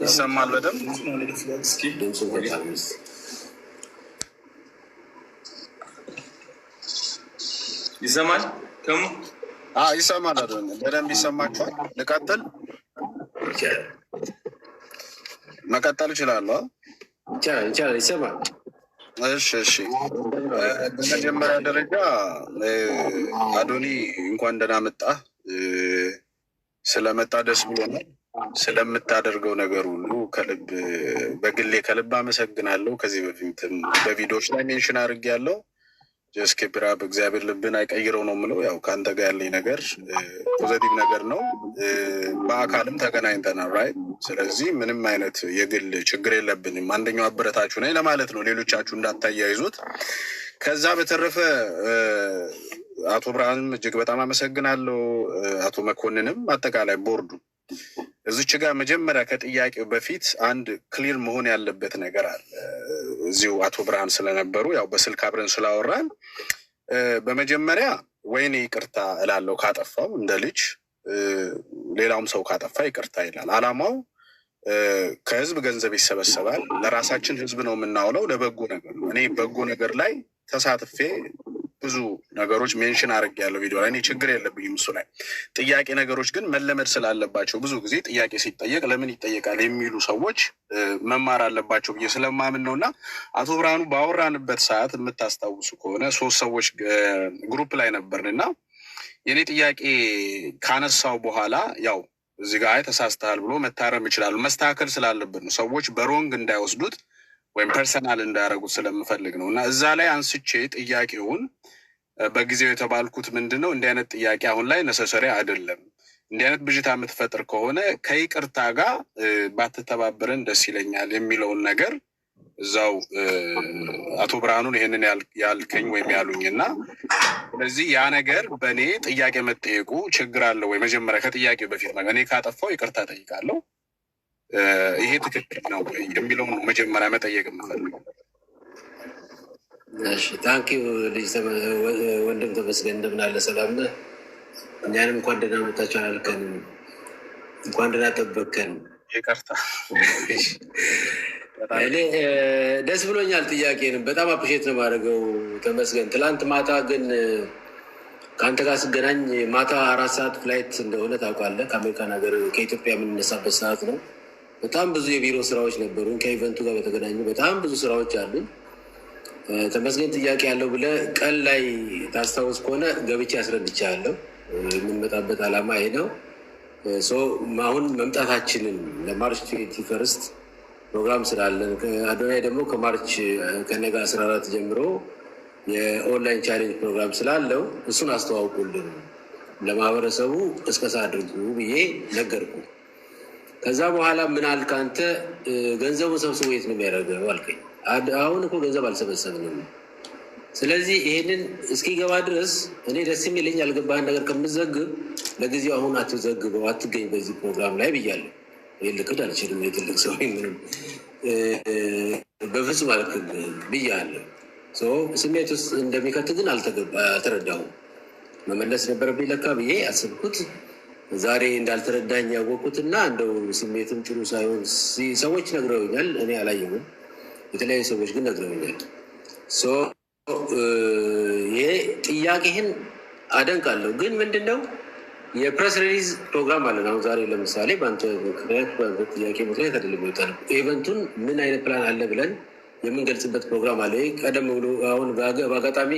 ይሰማል በደምብ ይሰማል ከሙ ይሰማል በደምብ ይሰማችኋል? ልቀጥል? መቀጠል እችላለሁ? ይቻላል። ይሰማል። እሺ። በመጀመሪያ ደረጃ አዶኒ እንኳን ደህና መጣህ። ስለመጣ ደስ ብሎናል። ስለምታደርገው ነገር ሁሉ በግሌ ከልብ አመሰግናለሁ። ከዚህ በፊትም በቪዲዮዎች ላይ ሜንሽን አድርጌያለሁ። ጀስት ኬፕ ኢት አፕ፣ እግዚአብሔር ልብን አይቀይረው ነው የምለው። ያው ከአንተ ጋር ያለኝ ነገር ፖዘቲቭ ነገር ነው። በአካልም ተገናኝተናል ራይት። ስለዚህ ምንም አይነት የግል ችግር የለብንም። አንደኛው አበረታችሁ ነኝ ለማለት ነው፣ ሌሎቻችሁ እንዳታያይዙት። ከዛ በተረፈ አቶ ብርሃንም እጅግ በጣም አመሰግናለሁ። አቶ መኮንንም አጠቃላይ ቦርዱ እዚች ጋር መጀመሪያ ከጥያቄው በፊት አንድ ክሊር መሆን ያለበት ነገር አለ። እዚሁ አቶ ብርሃን ስለነበሩ ያው በስልክ አብረን ስላወራን በመጀመሪያ ወይኔ ይቅርታ እላለሁ ካጠፋው፣ እንደ ልጅ ሌላውም ሰው ካጠፋ ይቅርታ ይላል። አላማው ከህዝብ ገንዘብ ይሰበሰባል፣ ለራሳችን ህዝብ ነው የምናውለው፣ ለበጎ ነገር ነው። እኔ በጎ ነገር ላይ ተሳትፌ ብዙ ነገሮች ሜንሽን አድርጌያለሁ ቪዲዮ ላይ። እኔ ችግር የለብኝም እሱ ላይ። ጥያቄ ነገሮች ግን መለመድ ስላለባቸው ብዙ ጊዜ ጥያቄ ሲጠየቅ ለምን ይጠየቃል የሚሉ ሰዎች መማር አለባቸው ብዬ ስለማምን ነው። እና አቶ ብርሃኑ ባወራንበት ሰዓት የምታስታውሱ ከሆነ 3 ሰዎች ግሩፕ ላይ ነበርን እና የኔ ጥያቄ ካነሳው በኋላ ያው እዚህ ጋር ተሳስተሃል ብሎ መታረም ይችላሉ። መስተካከል ስላለብን ነው፣ ሰዎች በሮንግ እንዳይወስዱት ወይም ፐርሰናል እንዳያደርጉት ስለምፈልግ ነው። እና እዛ ላይ አንስቼ ጥያቄውን በጊዜው የተባልኩት ምንድን ነው፣ እንዲህ አይነት ጥያቄ አሁን ላይ ነሰሰሪ አይደለም፣ እንዲህ አይነት ብዥታ የምትፈጥር ከሆነ ከይቅርታ ጋር ባትተባበረን ደስ ይለኛል የሚለውን ነገር እዛው አቶ ብርሃኑን ይሄንን ያልከኝ ወይም ያሉኝ እና ስለዚህ ያ ነገር በእኔ ጥያቄ መጠየቁ ችግር አለው ወይ? መጀመሪያ ከጥያቄው በፊት እኔ ካጠፋው ይቅርታ ጠይቃለሁ፣ ይሄ ትክክል ነው የሚለውን መጀመሪያ መጠየቅ የምፈልገው። ታንኪው ልጅ ወንድም ተመስገን፣ እንደምን አለ? ሰላም ነህ? እኛንም እንኳን ደህና መጣችሁ አላልከንም? እንኳን ደህና ጠበቅከን። ይቅርታ። እኔ ደስ ብሎኛል። ጥያቄንም በጣም አፕሪሼት ነው የማደርገው። ተመስገን። ትላንት ማታ ግን ከአንተ ጋር ስገናኝ ማታ 4 ሰዓት ፍላይት እንደሆነ ታውቃለህ። ከአሜሪካን ሀገር ከኢትዮጵያ የምንነሳበት ሰዓት ነው። በጣም ብዙ የቢሮ ስራዎች ነበሩ። ከኢቨንቱ ጋር በተገናኙ በጣም ብዙ ስራዎች አሉ። ተመስገን ጥያቄ ያለው ብለህ ቀን ላይ ታስታውስ ከሆነ ገብቼ አስረድቻለሁ። የምንመጣበት ዓላማ ይሄ ነው። አሁን መምጣታችንን ለማርች 21 ፕሮግራም ስላለን አዶናይ ደግሞ ከማርች ከነጋ 14 ጀምሮ የኦንላይን ቻሌንጅ ፕሮግራም ስላለው እሱን አስተዋውቁልን፣ ለማህበረሰቡ ቅስቀሳ አድርጉ ብዬ ነገርኩ። ከዛ በኋላ ምን አልክ አንተ? ገንዘቡን ሰብስቦ የት ነው የሚያደርገው አልከኝ። አሁን እኮ ገንዘብ አልሰበሰብንም። ስለዚህ ይሄንን እስኪገባ ድረስ እኔ ደስ የሚለኝ ያልገባህን ነገር ከምዘግብ ለጊዜው አሁን አትዘግበው፣ አትገኝ በዚህ ፕሮግራም ላይ ብያለሁ። ይህ ልክድ አልችልም፣ የትልቅ ሰው ምንም በፍጹም አልክድ ብያለሁ። ስሜት ውስጥ እንደሚከት ግን አልተረዳሁም። መመለስ ነበረብኝ ለካ ብዬ አስብኩት። ዛሬ እንዳልተረዳኝ ያወቅኩትና እንደው ስሜትም ጥሩ ሳይሆን ሰዎች ነግረውኛል፣ እኔ አላየሁም። የተለያዩ ሰዎች ግን ነግረውኛል። ይሄ ጥያቄህን አደንቃለሁ። ግን ምንድነው የፕሬስ ሪሊዝ ፕሮግራም አለን አሁን ዛሬ። ለምሳሌ በአንተ ምክንያት ጥያቄ ምክንያት አይደለም ይወጣል። ኢቨንቱን ምን አይነት ፕላን አለ ብለን የምንገልጽበት ፕሮግራም አለ። ቀደም ብሎ አሁን በአጋጣሚ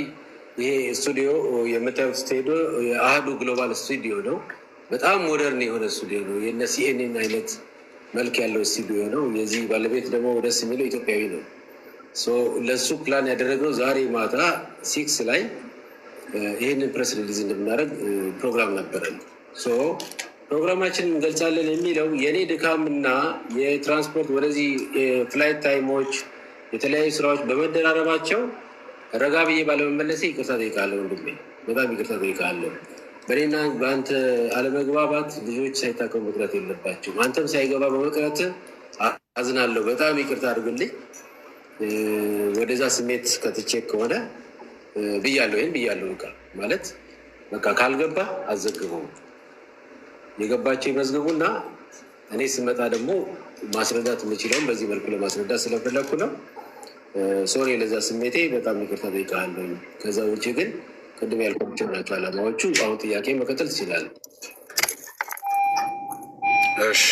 ይሄ ስቱዲዮ የምታዩት ስቱዲዮ የአህዱ ግሎባል ስቱዲዮ ነው። በጣም ሞደርን የሆነ ስቱዲዮ ነው። የነ ሲኤንኤን አይነት መልክ ያለው ስቱዲዮ ነው። የዚህ ባለቤት ደግሞ ደስ የሚለው ኢትዮጵያዊ ነው። ለሱ ፕላን ያደረገው ዛሬ ማታ 6 ላይ ይህንን ፕሬስ ሪሊዝ እንደምናደርግ ፕሮግራም ነበረን። ፕሮግራማችንን እንገልጻለን የሚለው የእኔ ድካምና የትራንስፖርት ወደዚህ ፍላይት ታይሞች፣ የተለያዩ ስራዎች በመደራረባቸው ረጋ ብዬ ባለመመለሴ ይቅርታ ጠይቃለሁ ወንድሜ፣ በጣም ይቅርታ ጠይቃለሁ። በእኔና በአንተ አለመግባባት ልጆች ሳይታከሙ መቅረት የለባቸው። አንተም ሳይገባ በመቅረት አዝናለሁ። በጣም ይቅርታ አድርግልኝ። ወደዛ ስሜት ከትቼ ከሆነ ብያለሁ። ይህን ብያለሁ። በቃ ማለት በቃ ካልገባ አዘግበው፣ የገባቸው ይመዝግቡና እኔ ስመጣ ደግሞ ማስረዳት የምችለውን በዚህ መልኩ ለማስረዳት ስለፈለግኩ ነው። ሶሪ ለዛ ስሜቴ በጣም ይቅርታ ጠይቃለሁ። ከዛ ውጭ ግን ቅድም ያልኳቸው ናቸው ዓላማዎቹ። አሁን ጥያቄ መቀጠል ትችላለህ። እሺ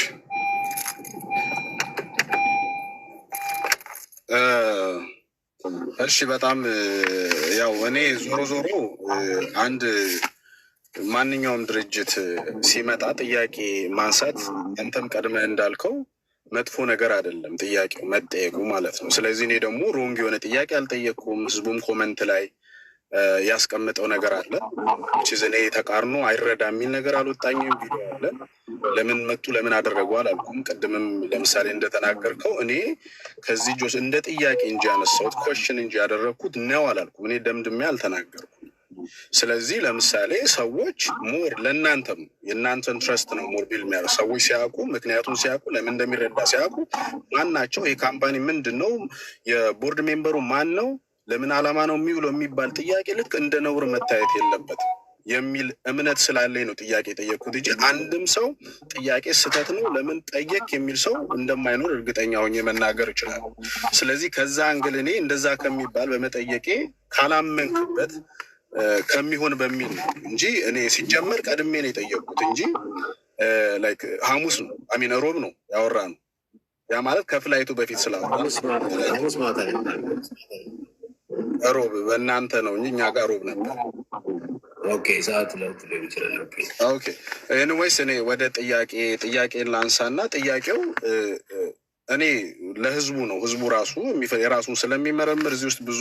እሺ በጣም ያው እኔ ዞሮ ዞሮ አንድ ማንኛውም ድርጅት ሲመጣ ጥያቄ ማንሳት አንተም ቀድመህ እንዳልከው መጥፎ ነገር አይደለም፣ ጥያቄው መጠየቁ ማለት ነው። ስለዚህ እኔ ደግሞ ሮንግ የሆነ ጥያቄ አልጠየቅኩም። ህዝቡም ኮመንት ላይ ያስቀምጠው ነገር አለ። እኔ ተቃርኖ አይረዳ የሚል ነገር አልወጣኝም። ቪዲዮ አለ። ለምን መጡ ለምን አደረጉ አላልኩም። ቅድምም ለምሳሌ እንደተናገርከው እኔ ከዚህ ጆስ እንደ ጥያቄ እንጂ ያነሳሁት ኮሽን እንጂ ያደረግኩት ነው አላልኩም። እኔ ደምድሜ አልተናገርኩም። ስለዚህ ለምሳሌ ሰዎች ሞር ለእናንተም የእናንተን ትረስት ነው ሞር ቢል የሚያደርግ ሰዎች ሲያውቁ፣ ምክንያቱም ሲያውቁ፣ ለምን እንደሚረዳ ሲያውቁ፣ ማን ናቸው ይህ ካምፓኒ ምንድን ነው የቦርድ ሜምበሩ ማን ነው ለምን ዓላማ ነው የሚውለው የሚባል ጥያቄ ልክ እንደ ነውር መታየት የለበትም የሚል እምነት ስላለኝ ነው ጥያቄ የጠየቅኩት እንጂ አንድም ሰው ጥያቄ ስህተት ነው ለምን ጠየቅ የሚል ሰው እንደማይኖር እርግጠኛ ሆኜ መናገር እችላለሁ። ስለዚህ ከዛ አንግል እኔ እንደዛ ከሚባል በመጠየቄ ካላመንክበት ከሚሆን በሚል ነው እንጂ እኔ ሲጀመር ቀድሜ ነው የጠየቅኩት እንጂ ላይክ ሐሙስ ነው አሚን ሮብ ነው ያወራ ነው። ያ ማለት ከፍላይቱ በፊት ስላወራ ሮብ በእናንተ ነው እንጂ እኛ ጋር ሮብ ነበር። ሰዓት ለውጥ ሊሆን ይችላል። ኦኬ ኤኒዌይስ እኔ ወደ ጥያቄን ላንሳና ጥያቄው እኔ ለህዝቡ ነው። ህዝቡ ራሱ የራሱን ስለሚመረምር እዚህ ውስጥ ብዙ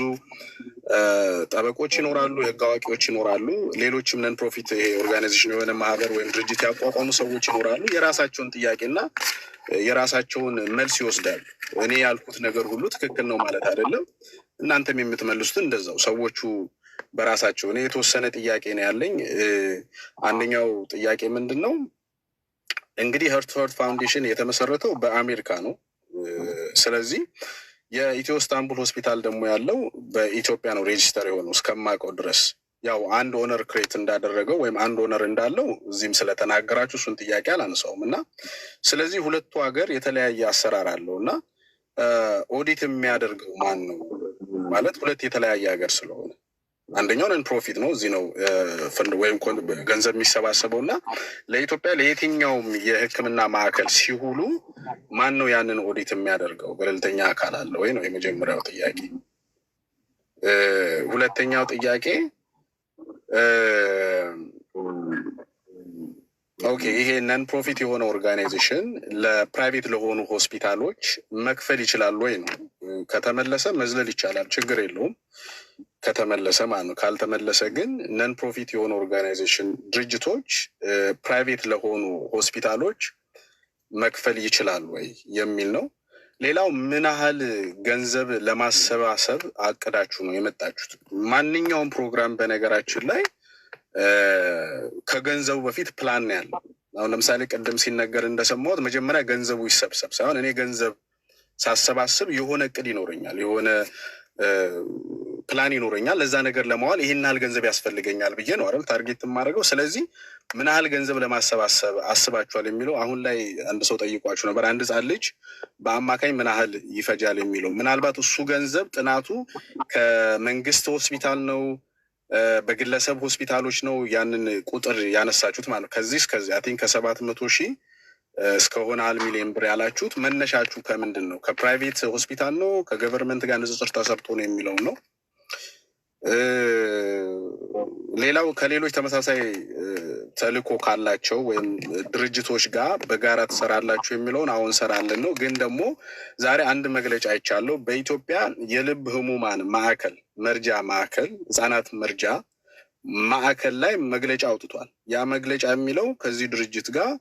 ጠበቆች ይኖራሉ፣ የህግ አዋቂዎች ይኖራሉ፣ ሌሎችም ነን ፕሮፊት ይሄ ኦርጋናይዜሽን የሆነ ማህበር ወይም ድርጅት ያቋቋሙ ሰዎች ይኖራሉ። የራሳቸውን ጥያቄና የራሳቸውን መልስ ይወስዳሉ። እኔ ያልኩት ነገር ሁሉ ትክክል ነው ማለት አይደለም። እናንተም የምትመልሱትን እንደዛው ሰዎቹ በራሳቸው። እኔ የተወሰነ ጥያቄ ነው ያለኝ። አንደኛው ጥያቄ ምንድን ነው እንግዲህ ሄርት ቱ ሄርት ፋውንዴሽን የተመሰረተው በአሜሪካ ነው። ስለዚህ የኢትዮ ስታንቡል ሆስፒታል ደግሞ ያለው በኢትዮጵያ ነው ሬጂስተር የሆነው እስከማውቀው ድረስ። ያው አንድ ኦነር ክሬት እንዳደረገው ወይም አንድ ኦነር እንዳለው እዚህም ስለተናገራችሁ እሱን ጥያቄ አላነሳውም እና ስለዚህ ሁለቱ ሀገር የተለያየ አሰራር አለው እና ኦዲት የሚያደርገው ማን ነው ማለት ሁለት የተለያየ ሀገር ስለሆነ አንደኛው ነን ፕሮፊት ነው እዚህ ነው ወይም ገንዘብ የሚሰባሰበው እና ለኢትዮጵያ ለየትኛውም የሕክምና ማዕከል ሲውሉ ማን ነው ያንን ኦዲት የሚያደርገው? ገለልተኛ አካል አለ ወይ ነው የመጀመሪያው ጥያቄ። ሁለተኛው ጥያቄ ኦኬ ይሄ ነን ፕሮፊት የሆነ ኦርጋናይዜሽን ለፕራይቬት ለሆኑ ሆስፒታሎች መክፈል ይችላል ወይ ነው። ከተመለሰ መዝለል ይቻላል፣ ችግር የለውም ከተመለሰ ማለት ነው። ካልተመለሰ ግን ነን ፕሮፊት የሆኑ ኦርጋናይዜሽን ድርጅቶች ፕራይቬት ለሆኑ ሆስፒታሎች መክፈል ይችላል ወይ የሚል ነው። ሌላው ምን ያህል ገንዘብ ለማሰባሰብ አቅዳችሁ ነው የመጣችሁት? ማንኛውም ፕሮግራም በነገራችን ላይ ከገንዘቡ በፊት ፕላን ያለው። አሁን ለምሳሌ ቅድም ሲነገር እንደሰማሁት መጀመሪያ ገንዘቡ ይሰብሰብ ሳይሆን እኔ ገንዘብ ሳሰባስብ የሆነ እቅድ ይኖረኛል፣ የሆነ ፕላን ይኖረኛል። ለዛ ነገር ለማዋል ይህን ያህል ገንዘብ ያስፈልገኛል ብዬ ነው አይደል ታርጌት የማደርገው። ስለዚህ ምን ያህል ገንዘብ ለማሰባሰብ አስባችኋል የሚለው አሁን ላይ አንድ ሰው ጠይቋችሁ ነበር። አንድ ህጻን ልጅ በአማካኝ ምን ያህል ይፈጃል የሚለው ምናልባት እሱ ገንዘብ ጥናቱ ከመንግስት ሆስፒታል ነው በግለሰብ ሆስፒታሎች ነው ያንን ቁጥር ያነሳችሁት ማለት ነው። ከዚህ እስከዚህ አይ ቲንክ ከ700,000 እስከሆነ 1 ሚሊዮን ብር ያላችሁት መነሻችሁ ከምንድን ነው? ከፕራይቬት ሆስፒታል ነው ከገቨርንመንት ጋር ንጽጽር ተሰርቶ ነው የሚለው ነው። ሌላው ከሌሎች ተመሳሳይ ተልእኮ ካላቸው ወይም ድርጅቶች ጋር በጋራ ትሰራላችሁ የሚለውን አሁን ሰራለን ነው። ግን ደግሞ ዛሬ አንድ መግለጫ አይቻለሁ። በኢትዮጵያ የልብ ህሙማን ማዕከል መርጃ ማዕከል ህጻናት መርጃ ማዕከል ላይ መግለጫ አውጥቷል። ያ መግለጫ የሚለው ከዚህ ድርጅት ጋር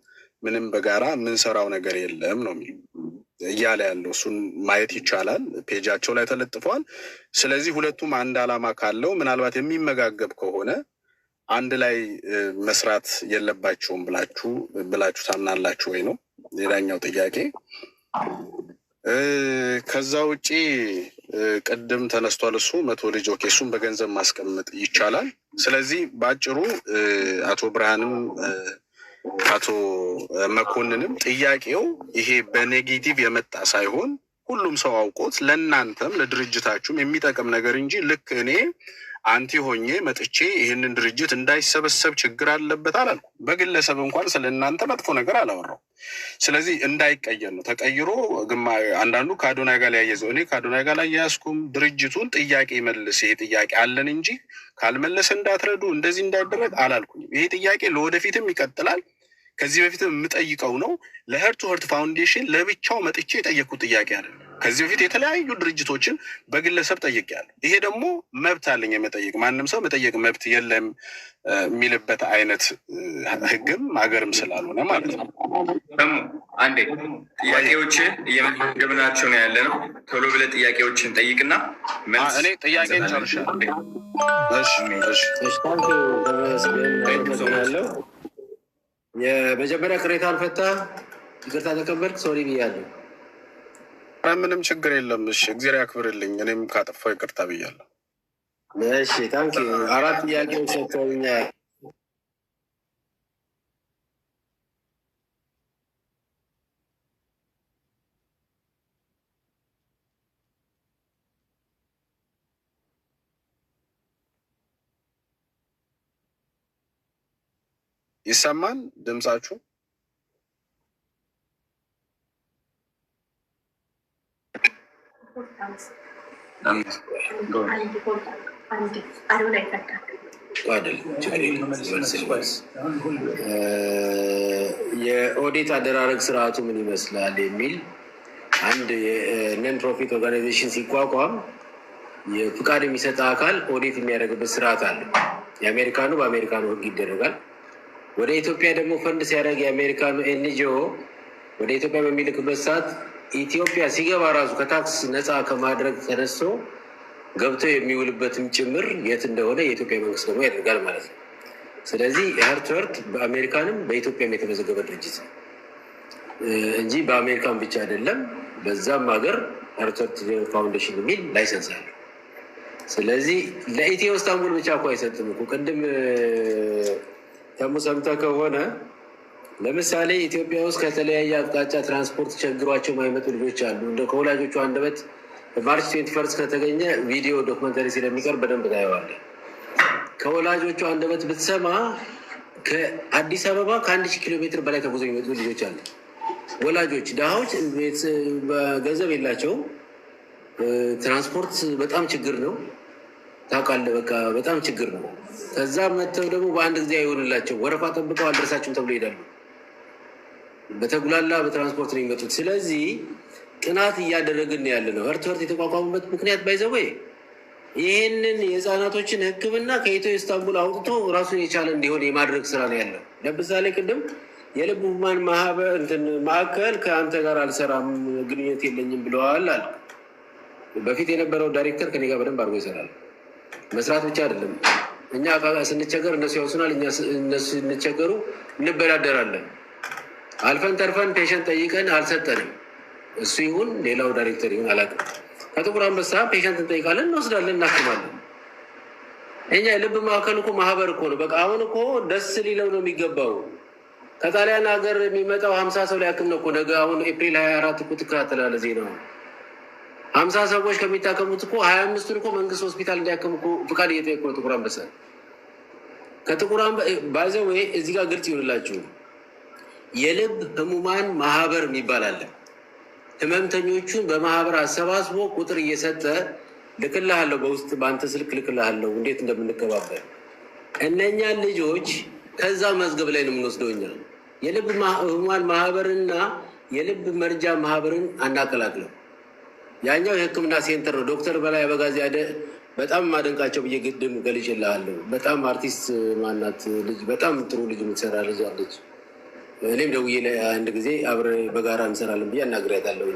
ምንም በጋራ የምንሰራው ነገር የለም ነው የሚለው እያለ ያለው። እሱን ማየት ይቻላል፣ ፔጃቸው ላይ ተለጥፏል። ስለዚህ ሁለቱም አንድ ዓላማ ካለው ምናልባት የሚመጋገብ ከሆነ አንድ ላይ መስራት የለባቸውም ብላችሁ ታምናላችሁ ወይ ነው ሌላኛው ጥያቄ። ከዛ ውጪ ቅድም ተነስቷል እሱ 100 ልጅ ኦኬ፣ እሱም በገንዘብ ማስቀመጥ ይቻላል። ስለዚህ በአጭሩ አቶ ብርሃንም አቶ መኮንንም ጥያቄው ይሄ በኔጌቲቭ የመጣ ሳይሆን ሁሉም ሰው አውቆት ለእናንተም ለድርጅታችሁም የሚጠቅም ነገር እንጂ ልክ እኔ አንቲ ሆኜ መጥቼ ይህንን ድርጅት እንዳይሰበሰብ ችግር አለበት አላልኩም። በግለሰብ እንኳን ስለ እናንተ መጥፎ ነገር አላወራው። ስለዚህ እንዳይቀየር ነው። ተቀይሮ አንዳንዱ ከአዶናይ ጋር ሊያያዘው፣ እኔ ከአዶናይ ጋር ላያያዝኩም። ድርጅቱን ጥያቄ መልስ፣ ይሄ ጥያቄ አለን እንጂ ካልመለሰ እንዳትረዱ እንደዚህ እንዳይደረግ አላልኩኝም። ይሄ ጥያቄ ለወደፊትም ይቀጥላል። ከዚህ በፊትም የምጠይቀው ነው። ለሄርት ቱ ሄርት ፋውንዴሽን ለብቻው መጥቼ የጠየቅኩት ጥያቄ አይደለም። ከዚህ በፊት የተለያዩ ድርጅቶችን በግለሰብ ጠይቄያለሁ። ይሄ ደግሞ መብት አለኝ የመጠየቅ፣ ማንም ሰው መጠየቅ መብት የለም የሚልበት አይነት ህግም ሀገርም ስላልሆነ ማለት ነው። ደግሞ አንዴ ጥያቄዎችን እየመገብናቸው ነው ያለ ነው። ቶሎ ብለህ ጥያቄዎችን ጠይቅና እኔ ጥያቄን ጨርሻለሁ። የመጀመሪያ ቅሬታ አልፈታ ይቅርታ ተቀበልክ ሶሪ ብያለሁ። ምንም ችግር የለም። እሺ እግዚአብሔር ያክብርልኝ። እኔም ካጠፋው ይቅርታ ብያለሁ። እሺ ታንኪ 4 ጥያቄዎች ሰጥተውኛል። ይሰማል ድምጻችሁ? የኦዲት አደራረግ ስርዓቱ ምን ይመስላል የሚል አንድ ነን ፕሮፊት ኦርጋናይዜሽን ሲቋቋም የፍቃድ የሚሰጥ አካል ኦዲት የሚያደርግበት ስርዓት አለ። የአሜሪካኑ በአሜሪካኑ ህግ ይደረጋል። ወደ ኢትዮጵያ ደግሞ ፈንድ ሲያደርግ የአሜሪካኑ ኤንጂኦ ወደ ኢትዮጵያ በሚልክበት ሰዓት ኢትዮጵያ ሲገባ ራሱ ከታክስ ነፃ ከማድረግ ተነስቶ ገብቶ የሚውልበትም ጭምር የት እንደሆነ የኢትዮጵያ መንግስት ደግሞ ያደርጋል ማለት ነው። ስለዚህ ሄርት ቱ ሄርት በአሜሪካንም በኢትዮጵያም የተመዘገበ ድርጅት ነው እንጂ በአሜሪካን ብቻ አይደለም። በዛም ሀገር ሄርት ቱ ሄርት ፋውንዴሽን የሚል ላይሰንስ አለ። ስለዚህ ለኢትዮ ኢስታንቡል ብቻ እኮ አይሰጥም እኮ። ቅድም ተሙ ሰምተህ ከሆነ ለምሳሌ ኢትዮጵያ ውስጥ ከተለያየ አቅጣጫ ትራንስፖርት ቸግሯቸው የማይመጡ ልጆች አሉ። እንደ ከወላጆቹ አንደበት ማርች 21 ከተገኘ ቪዲዮ ዶክመንተሪ ስለሚቀርብ በደንብ ታየዋለህ። ከወላጆቹ አንደበት ብትሰማ ከአዲስ አበባ ከ1000 ኪሎ ሜትር በላይ ተጉዞ የሚመጡ ልጆች አሉ። ወላጆች ድሃዎች ገንዘብ የላቸውም። ትራንስፖርት በጣም ችግር ነው ታውቃለህ። በቃ በጣም ችግር ነው። ከዛ መጥተው ደግሞ በአንድ ጊዜ አይሆንላቸው፣ ወረፋ ጠብቀው አልደረሳችሁም ተብሎ ይሄዳሉ። በተጉላላ በትራንስፖርት ነው የሚመጡት። ስለዚህ ጥናት እያደረግን ያለ ነው። ሄርት ቱ ሄርት የተቋቋሙበት ምክንያት ባይዘው ይህንን የህፃናቶችን ሕክምና ከኢትዮ ኢስታንቡል አውጥቶ ራሱን የቻለ እንዲሆን የማድረግ ስራ ነው ያለው። ለምሳሌ ቅድም የልብ ህሙማን ማዕከል ከአንተ ጋር አልሰራም ግንኙነት የለኝም ብለዋል አለ። በፊት የነበረው ዳይሬክተር ከኔ ጋር በደንብ አድርጎ ይሰራል። መስራት ብቻ አይደለም፣ እኛ ስንቸገር እነሱ ያውሱናል፣ እነሱ ስንቸገሩ እንበዳደራለን። አልፈን ተርፈን ፔሸንት ጠይቀን አልሰጠንም። እሱ ይሁን ሌላው ዳይሬክተር ይሁን አላውቅም። ከጥቁር አንበሳ ፔሸንት እንጠይቃለን፣ እንወስዳለን፣ እናክማለን። እኛ የልብ ማዕከል እኮ ማህበር እኮ ነው። በቃ አሁን እኮ ደስ ሊለው ነው የሚገባው። ከጣሊያን ሀገር የሚመጣው 50 ሰው ሊያክም ነው እኮ ነገ። አሁን ኤፕሪል 24 እኮ ትከታተላለህ ዜናው። 50 ሰዎች ከሚታከሙት እኮ 25ቱን እኮ መንግስት ሆስፒታል እንዲያክም እኮ ፍቃድ እየጠየቁ ነው ጥቁር አንበሳ። ከጥቁር ባይዘው እዚህ ጋር ግልጽ ይሆንላችሁ፣ የልብ ህሙማን ማህበር የሚባል አለ። ህመምተኞቹን በማህበር አሰባስቦ ቁጥር እየሰጠ ልክልሃለሁ፣ በውስጥ በአንተ ስልክ ልክልሃለሁ እንዴት እንደምንከባበር። እነኛን ልጆች ከዛ መዝገብ ላይ ነው የምንወስደው እኛ። የልብ ህሙማን ማህበርና የልብ መርጃ ማህበርን አናቀላቅለው። ያኛው የህክምና ሴንተር ነው። ዶክተር በላይ አበጋዝ ያደ በጣም ማደንቃቸው ብዬ ግድም ገልጬልሃለሁ። በጣም አርቲስት ማናት ልጅ፣ በጣም ጥሩ ልጅ የምትሰራ ልጅ አለች። እኔም ደውዬ አንድ ጊዜ አብረ በጋራ እንሰራለን ብዬ አናግሬያታለሁ።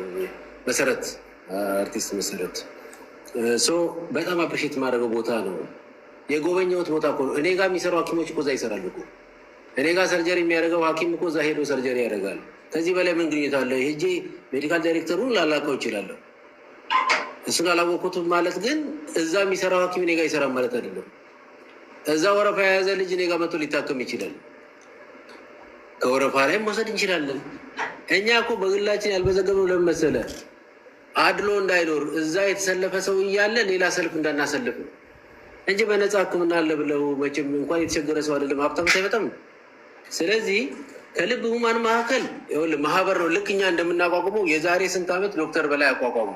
መሰረት አርቲስት መሰረት በጣም አፕሪሼት የማደርገው ቦታ ነው። የጎበኘሁት ቦታ እኮ ነው። እኔ ጋር የሚሰሩ ሐኪሞች እኮ እዛ ይሰራሉ እኮ። እኔ ጋር ሰርጀሪ የሚያደርገው ሐኪም እኮ እዛ ሄዶ ሰርጀሪ ያደርጋል። ከዚህ በላይ ምን ግኝት አለ? ሄጄ ሜዲካል ዳይሬክተሩን ላላቀው ይችላለሁ። እሱን አላወቅኩትም ማለት ግን እዛ የሚሰራው ሐኪም እኔ ጋር ይሰራል ማለት አይደለም። እዛ ወረፋ የያዘ ልጅ እኔ ጋር መጥቶ ሊታከም ይችላል። ከወረፋ ላይ መውሰድ እንችላለን። እኛ እኮ በግላችን ያልመዘገብነው ለምን መሰለህ? አድሎ እንዳይኖር እዛ የተሰለፈ ሰው እያለ ሌላ ሰልፍ እንዳናሰልፍ ነው እንጂ በነፃ ሕክምና አለ ብለው መቼም እንኳን የተቸገረ ሰው አይደለም ሀብታም ሳይበጣም። ስለዚህ ከልብ ህሙማን ማዕከል ማህበር ነው። ልክ እኛ እንደምናቋቁመው የዛሬ ስንት ዓመት ዶክተር በላይ አቋቋሙ።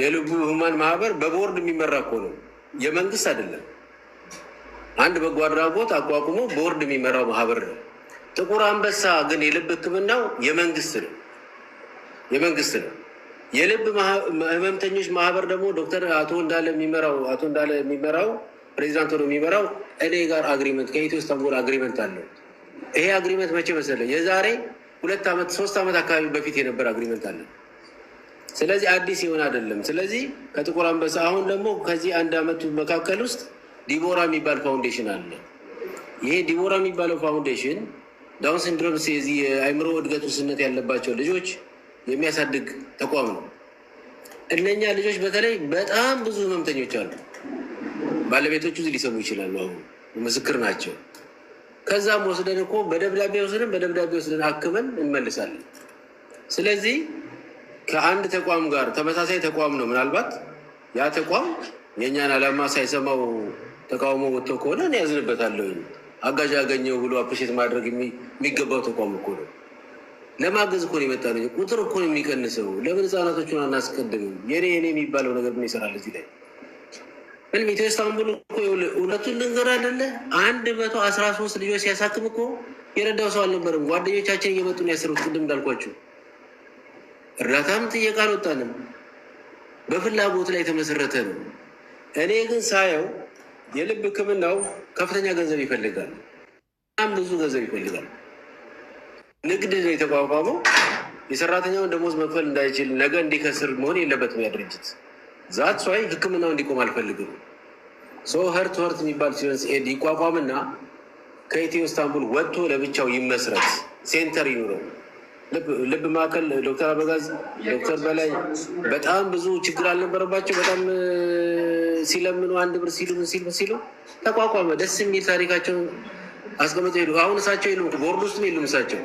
የልብ ህሙማን ማህበር በቦርድ የሚመራ እኮ ነው፣ የመንግስት አይደለም። አንድ በጎ አድራጎት አቋቁሞ ቦርድ የሚመራው ማህበር ነው። ጥቁር አንበሳ ግን የልብ ህክምናው የመንግስት ነው፣ የመንግስት ነው። የልብ ህመምተኞች ማህበር ደግሞ ዶክተር አቶ እንዳለ የሚመራው ፕሬዚዳንት ሆኖ የሚመራው እኔ ጋር አግሪመንት ከኢትዮ ኢስታንቡል አግሪመንት አለው። ይሄ አግሪመንት መቼ መሰለህ? የዛሬ 2 ዓመት 3 ዓመት አካባቢ በፊት የነበረ አግሪመንት አለ። ስለዚህ አዲስ የሆነ አይደለም። ስለዚህ ከጥቁር አንበሳ አሁን ደግሞ ከዚህ 1 ዓመቱ መካከል ውስጥ ዲቦራ የሚባል ፋውንዴሽን አለ። ይሄ ዲቦራ የሚባለው ፋውንዴሽን ዳውን ሲንድሮም የዚህ የአእምሮ እድገት ውስንነት ያለባቸው ልጆች የሚያሳድግ ተቋም ነው። እነኛ ልጆች በተለይ በጣም ብዙ ህመምተኞች አሉ። ባለቤቶቹ እዚህ ሊሰሙ ይችላሉ፣ አሁን ምስክር ናቸው። ከዛም ወስደን እኮ በደብዳቤ ወስደን አክመን እንመልሳለን። ስለዚህ ከአንድ ተቋም ጋር ተመሳሳይ ተቋም ነው። ምናልባት ያ ተቋም የእኛን ዓላማ ሳይሰማው ተቃውሞ ወጥቶ ከሆነ እኔ ያዝንበታለሁ። አጋዥ ያገኘው ብሎ አፕሪሼት ማድረግ የሚገባው ተቋም እኮ ነው። ለማገዝ እኮ ነው የመጣ ነው። ቁጥር እኮ ነው የሚቀንሰው። ለምን ህፃናቶቹን አናስቀድምም? የኔ የሚባለው ነገር ምን ይሰራል እዚህ ላይ? ምንም ኢትዮ ኢስታንቡል እኮ እውነቱን ልንገር አይደለ 113 ልጆች ሲያሳክም እኮ የረዳው ሰው አልነበረም። ጓደኞቻችን እየመጡ ነው ያሰሩት። ቅድም እንዳልኳቸው እርዳታም ጥየቃ አልወጣንም። በፍላጎት ላይ የተመሰረተ ነው። እኔ ግን ሳየው የልብ ህክምናው ከፍተኛ ገንዘብ ይፈልጋል። በጣም ብዙ ገንዘብ ይፈልጋል። ንግድ ነው የተቋቋመው። የሰራተኛውን ደሞዝ መክፈል እንዳይችል ነገ እንዲከስር መሆን የለበትም ያ ድርጅት። ዛት ሰይ ህክምናው እንዲቆም አልፈልግም። ሀርት የሚባል ሲሆንስ ኤድ ይቋቋምና ከኢትዮ ኢስታንቡል ወጥቶ ለብቻው ይመስረት፣ ሴንተር ይኑረው። ልብ ማዕከል ዶክተር አበጋዝ ዶክተር በላይ በጣም ብዙ ችግር አልነበረባቸው። በጣም ሲለምኑ 1 ብር ሲሉ ተቋቋመ። ደስ የሚል ታሪካቸውን አስቀምጠው ሄዱ። አሁን እሳቸው የሉም፣ ቦርድ ውስጥም የሉም እሳቸው።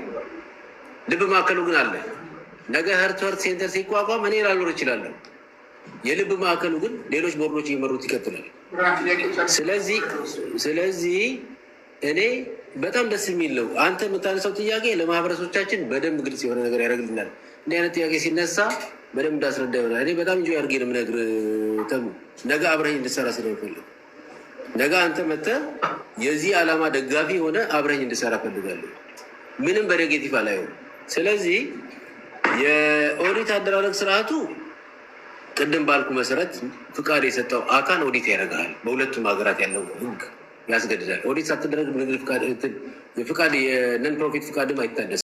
ልብ ማዕከሉ ግን አለ። ነገ ሀርት ሴንተር ሲቋቋም እኔ ላልኖር እችላለሁ። የልብ ማዕከሉ ግን ሌሎች ቦርዶች እየመሩት ይቀጥላል። ስለዚህ እኔ በጣም ደስ የሚል ነው። አንተ የምታነሳው ጥያቄ ለማህበረሰቦቻችን በደንብ ግልጽ የሆነ ነገር ያደርግልናል። እንዲህ አይነት ጥያቄ ሲነሳ በደንብ እንዳስረዳ ይሆናል። እኔ በጣም እንጂ አድርጌ ነው የምነግርህ። ተሙ ነገ አብረኝ እንድሰራ ስለምፈልግ ነገ አንተ መጥተህ የዚህ ዓላማ ደጋፊ ሆነ አብረኝ እንድሰራ ፈልጋለሁ። ምንም በኔጌቲቭ አላየውም። ስለዚህ የኦዲት አደራረግ ስርዓቱ ቅድም ባልኩ መሰረት ፍቃድ የሰጠው አካል ኦዲት ያደርጋል። በሁለቱም ሀገራት ያለው ህግ ያስገድዳል። ኦዲት ሳትደረግ ንግድ ፍቃድ የነን ፕሮፊት ፍቃድም አይታደስም።